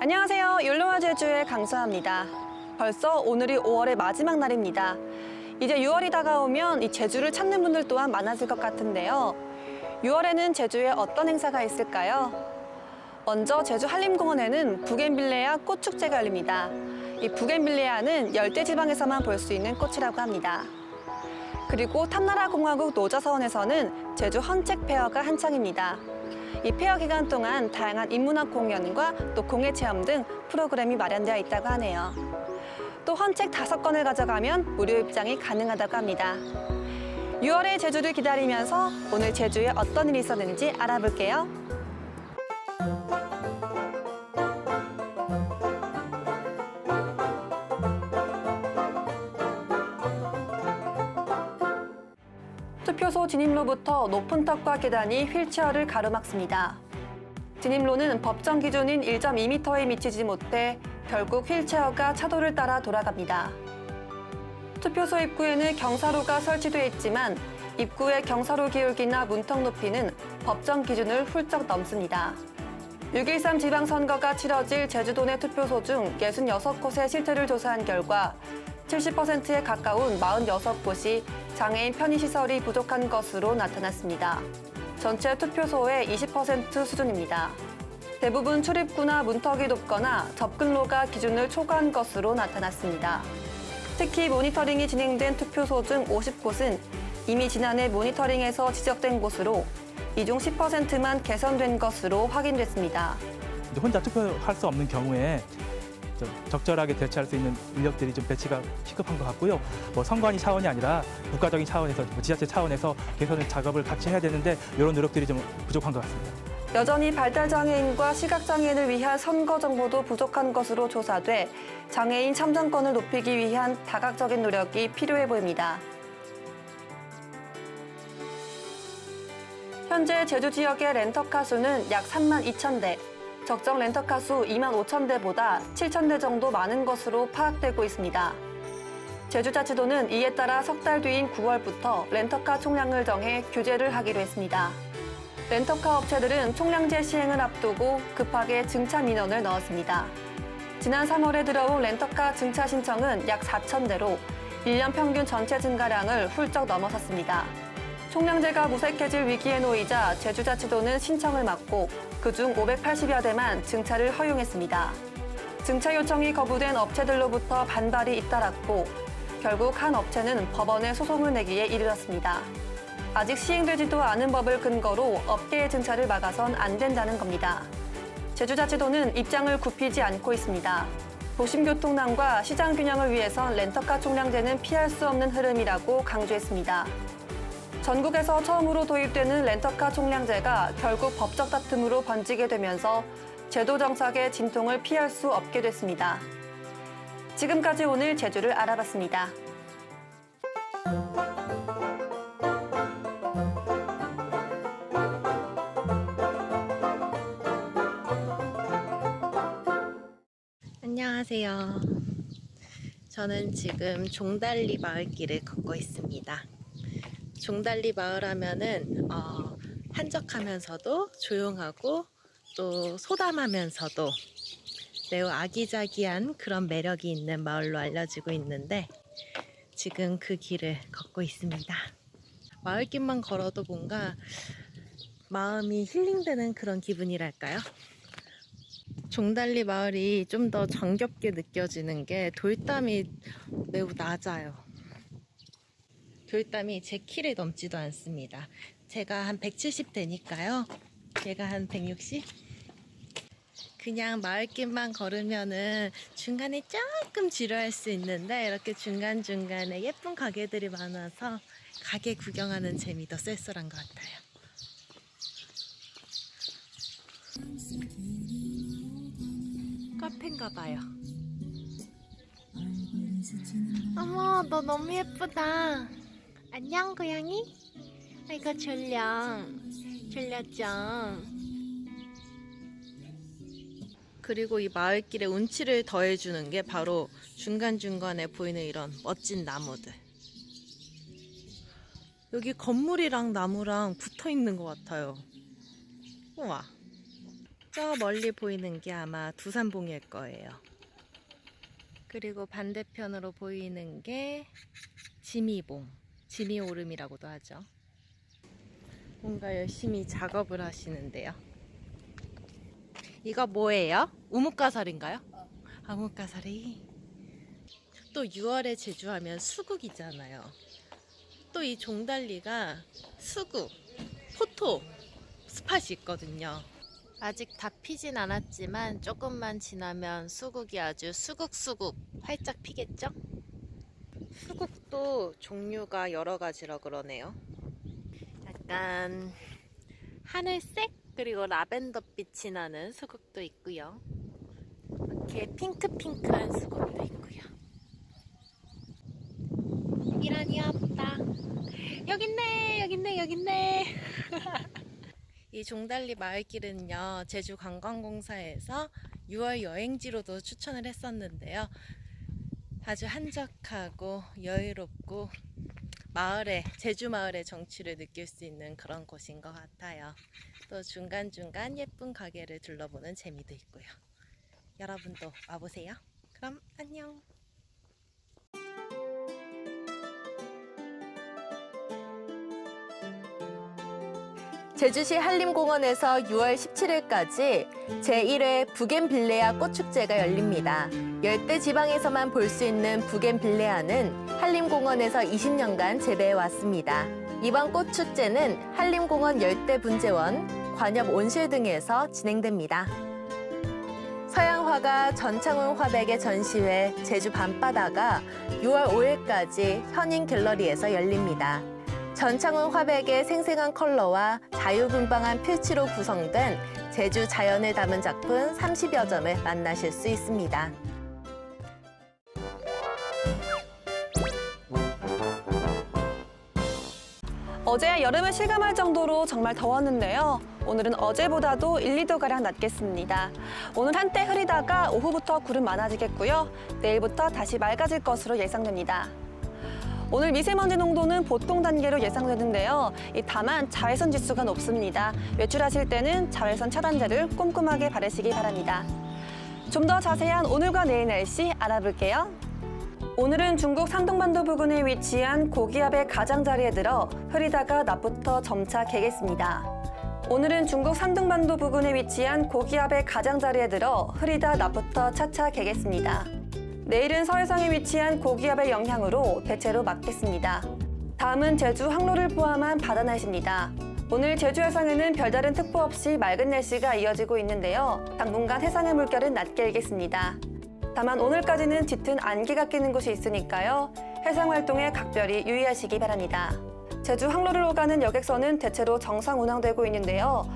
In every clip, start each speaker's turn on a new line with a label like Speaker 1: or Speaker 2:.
Speaker 1: 안녕하세요. 율로와 제주의 강수아입니다. 벌써 오늘이 5월의 마지막 날입니다. 이제 6월이 다가오면 이 제주를 찾는 분들 또한 많아질 것 같은데요. 6월에는 제주에 어떤 행사가 있을까요? 먼저 제주 한림공원에는 부겐빌레아 꽃축제가 열립니다. 이 부겐빌레아는 열대지방에서만 볼 수 있는 꽃이라고 합니다. 그리고 탐나라 공화국 노자서원에서는 제주 헌책 페어가 한창입니다. 이 페어 기간 동안 다양한 인문학 공연과 또 공예 체험 등 프로그램이 마련되어 있다고 하네요. 또 헌책 5건을 가져가면 무료 입장이 가능하다고 합니다. 6월의 제주를 기다리면서 오늘 제주에 어떤 일이 있었는지 알아볼게요. 투표소 진입로부터 높은 턱과 계단이 휠체어를 가로막습니다. 진입로는 법정 기준인 1.2m에 미치지 못해 결국 휠체어가 차도를 따라 돌아갑니다. 투표소 입구에는 경사로가 설치돼 있지만 입구의 경사로 기울기나 문턱 높이는 법정 기준을 훌쩍 넘습니다. 6.13 지방선거가 치러질 제주도 내 투표소 중 66곳의 실태를 조사한 결과 70%에 가까운 46곳이 장애인 편의시설이 부족한 것으로 나타났습니다. 전체 투표소의 20% 수준입니다. 대부분 출입구나 문턱이 높거나 접근로가 기준을 초과한 것으로 나타났습니다. 특히 모니터링이 진행된 투표소 중 50곳은 이미 지난해 모니터링에서 지적된 곳으로 이 중 10%만 개선된 것으로 확인됐습니다.
Speaker 2: 혼자 투표할 수 없는 경우에 적절하게 대처할 수 있는 인력들이 좀 배치가 시급한 것 같고요. 선관위 차원이 아니라 국가적인 차원에서, 지자체 차원에서 개선 작업을 같이 해야 되는데 이런 노력들이 좀 부족한 것 같습니다.
Speaker 1: 여전히 발달장애인과 시각장애인을 위한 선거 정보도 부족한 것으로 조사돼 장애인 참정권을 높이기 위한 다각적인 노력이 필요해 보입니다. 현재 제주 지역의 렌터카 수는 약 32,000대, 적정 렌터카 수 25,000대보다 7,000대 정도 많은 것으로 파악되고 있습니다. 제주자치도는 이에 따라 석 달 뒤인 9월부터 렌터카 총량을 정해 규제를 하기로 했습니다. 렌터카 업체들은 총량제 시행을 앞두고 급하게 증차 민원을 넣었습니다. 지난 3월에 들어온 렌터카 증차 신청은 약 4,000대로 1년 평균 전체 증가량을 훌쩍 넘어섰습니다. 총량제가 무색해질 위기에 놓이자 제주자치도는 신청을 막고 그중 580여 대만 증차를 허용했습니다. 증차 요청이 거부된 업체들로부터 반발이 잇따랐고 결국 한 업체는 법원에 소송을 내기에 이르렀습니다. 아직 시행되지도 않은 법을 근거로 업계의 증차를 막아선 안 된다는 겁니다. 제주자치도는 입장을 굽히지 않고 있습니다. 도심교통난과 시장 균형을 위해선 렌터카 총량제는 피할 수 없는 흐름이라고 강조했습니다. 전국에서 처음으로 도입되는 렌터카 총량제가 결국 법적 다툼으로 번지게 되면서 제도 정착의 진통을 피할 수 없게 됐습니다. 지금까지 오늘 제주를 알아봤습니다.
Speaker 3: 안녕하세요. 저는 지금 종달리 마을길을 걷고 있습니다. 종달리 마을 하면은 한적하면서도 조용하고 또 소담하면서도 매우 아기자기한 그런 매력이 있는 마을로 알려지고 있는데 지금 그 길을 걷고 있습니다. 마을길만 걸어도 뭔가 마음이 힐링되는 그런 기분이랄까요? 종달리 마을이 좀 더 정겹게 느껴지는 게 돌담이 매우 낮아요. 돌담이 제 키를 넘지도 않습니다. 제가 한 170대니까요. 얘가 한 160? 그냥 마을길만 걸으면은 중간에 조금 지루할 수 있는데 이렇게 중간중간에 예쁜 가게들이 많아서 가게 구경하는 재미도 쏠쏠한 것 같아요. 카페인가 봐요. 어머, 너 너무 예쁘다. 안녕, 고양이? 아이고, 졸렸죠? 그리고 이 마을길에 운치를 더해주는 게 바로 중간중간에 보이는 이런 멋진 나무들. 여기 건물이랑 나무랑 붙어 있는 것 같아요. 우와. 저 멀리 보이는 게 아마 두산봉일 거예요. 그리고 반대편으로 보이는 게 지미봉, 지미오름이라고도 하죠. 뭔가 열심히 작업을 하시는데요. 이거 뭐예요? 우뭇가사리인가요? 아, 우뭇가사리. 또 6월에 제주하면 수국이잖아요. 또 이 종달리가 수국, 포토 스팟이 있거든요. 아직 다 피진 않았지만 조금만 지나면 수국이 아주 수국수국 활짝 피겠죠? 수국도 종류가 여러 가지라 그러네요. 약간 하늘색 그리고 라벤더 빛이 나는 수국도 있고요. 이렇게 핑크핑크한 수국도 있고요. 이란이 없다. 여기 있네, 여기 있네, 여기 있네. 이 종달리 마을길은요, 제주관광공사에서 6월 여행지로도 추천을 했었는데요. 아주 한적하고 여유롭고 제주 마을의 정취를 느낄 수 있는 그런 곳인 것 같아요. 또 중간중간 예쁜 가게를 둘러보는 재미도 있고요. 여러분도 와보세요. 그럼 안녕. 제주시 한림공원에서 6월 17일까지 제1회 부겐빌레아 꽃축제가 열립니다. 열대 지방에서만 볼 수 있는 부겐빌레아는 한림공원에서 20년간 재배해왔습니다. 이번 꽃축제는 한림공원 열대분재원, 관엽 온실 등에서 진행됩니다. 서양화가 전창훈 화백의 전시회 제주 밤바다가 6월 5일까지 현인 갤러리에서 열립니다. 전창훈 화백의 생생한 컬러와 자유분방한 필치로 구성된 제주 자연을 담은 작품 30여 점을 만나실 수 있습니다.
Speaker 1: 어제 여름을 실감할 정도로 정말 더웠는데요. 오늘은 어제보다도 1, 2도가량 낮겠습니다. 오늘 한때 흐리다가 오후부터 구름 많아지겠고요. 내일부터 다시 맑아질 것으로 예상됩니다. 오늘 미세먼지 농도는 보통 단계로 예상되는데요. 다만 자외선 지수가 높습니다. 외출하실 때는 자외선 차단제를 꼼꼼하게 바르시기 바랍니다. 좀 더 자세한 오늘과 내일 날씨 알아볼게요. 오늘은 중국 산둥반도 부근에 위치한 고기압의 가장자리에 들어 흐리다가 낮부터 점차 개겠습니다. 오늘은 중국 산둥반도 부근에 위치한 고기압의 가장자리에 들어 흐리다 낮부터 차차 개겠습니다. 내일은 서해상에 위치한 고기압의 영향으로 대체로 맑겠습니다. 다음은 제주 항로를 포함한 바다 날씨입니다. 오늘 제주 해상에는 별다른 특보 없이 맑은 날씨가 이어지고 있는데요. 당분간 해상의 물결은 낮게 일겠습니다. 다만 오늘까지는 짙은 안개가 끼는 곳이 있으니까요. 해상 활동에 각별히 유의하시기 바랍니다. 제주 항로를 오가는 여객선은 대체로 정상 운항되고 있는데요.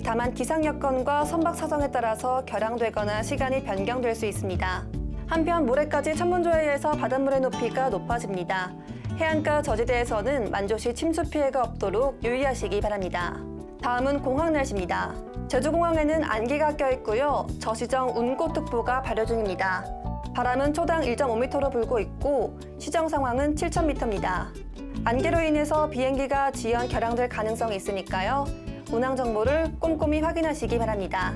Speaker 1: 다만 기상 여건과 선박 사정에 따라서 결항되거나 시간이 변경될 수 있습니다. 한편 모레까지 천문조에 의해서 바닷물의 높이가 높아집니다. 해안가 저지대에서는 만조시 침수 피해가 없도록 유의하시기 바랍니다. 다음은 공항 날씨입니다. 제주공항에는 안개가 껴있고요. 저시정 운고특보가 발효 중입니다. 바람은 초당 1.5m로 불고 있고 시정 상황은 7,000m입니다. 안개로 인해서 비행기가 지연 결항될 가능성이 있으니까요. 운항 정보를 꼼꼼히 확인하시기 바랍니다.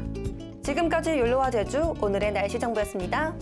Speaker 1: 지금까지 욜로와 제주 오늘의 날씨 정보였습니다.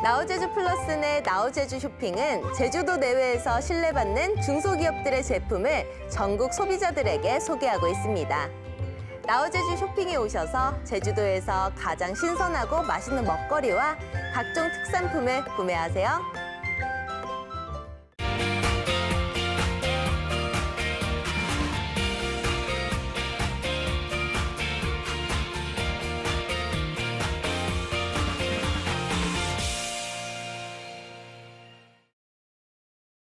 Speaker 3: 나우제주 플러스 내 나우제주 쇼핑은 제주도 내외에서 신뢰받는 중소기업들의 제품을 전국 소비자들에게 소개하고 있습니다. 나우제주 쇼핑에 오셔서 제주도에서 가장 신선하고 맛있는 먹거리와 각종 특산품을 구매하세요.